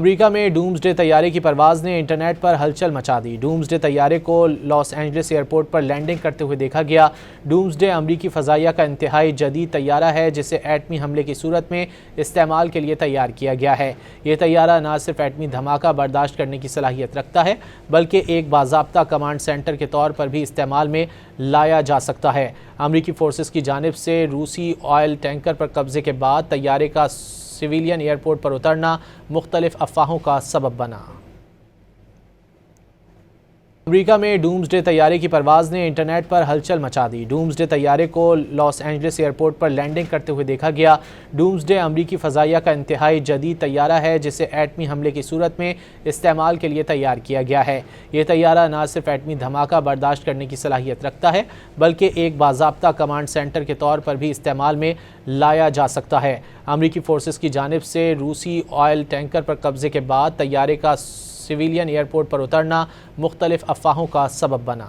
امریکہ میں ڈومسڈے طیارے کی پرواز نے انٹرنیٹ پر ہلچل مچا دی۔ ڈومسڈے طیارے کو لاس اینجلس ایئرپورٹ پر لینڈنگ کرتے ہوئے دیکھا گیا۔ ڈومسڈے امریکی فضائیہ کا انتہائی جدید طیارہ ہے جسے ایٹمی حملے کی صورت میں استعمال کے لیے تیار کیا گیا ہے۔ یہ طیارہ نہ صرف ایٹمی دھماکہ برداشت کرنے کی صلاحیت رکھتا ہے بلکہ ایک باضابطہ کمانڈ سینٹر کے طور پر بھی استعمال میں لایا جا سکتا ہے۔ امریکی فورسز کی جانب سے روسی آئل ٹینکر پر قبضے کے بعد طیارے کا سویلین ایئرپورٹ پر اترنا مختلف افواہوں کا سبب بنا۔ امریکہ میں ڈومسڈے طیارے کی پرواز نے انٹرنیٹ پر ہلچل مچا دی۔ ڈومسڈے طیارے کو لاس اینجلس ایئرپورٹ پر لینڈنگ کرتے ہوئے دیکھا گیا۔ ڈومسڈے امریکی فضائیہ کا انتہائی جدید طیارہ ہے جسے ایٹمی حملے کی صورت میں استعمال کے لیے تیار کیا گیا ہے۔ یہ طیارہ نہ صرف ایٹمی دھماکہ برداشت کرنے کی صلاحیت رکھتا ہے بلکہ ایک باضابطہ کمانڈ سینٹر کے طور پر بھی استعمال میں لایا جا سکتا ہے۔ امریکی فورسز کی جانب سے روسی آئل ٹینکر پر قبضے کے بعد طیارے کا سویلین ایئرپورٹ پر اترنا مختلف افواہوں کا سبب بنا۔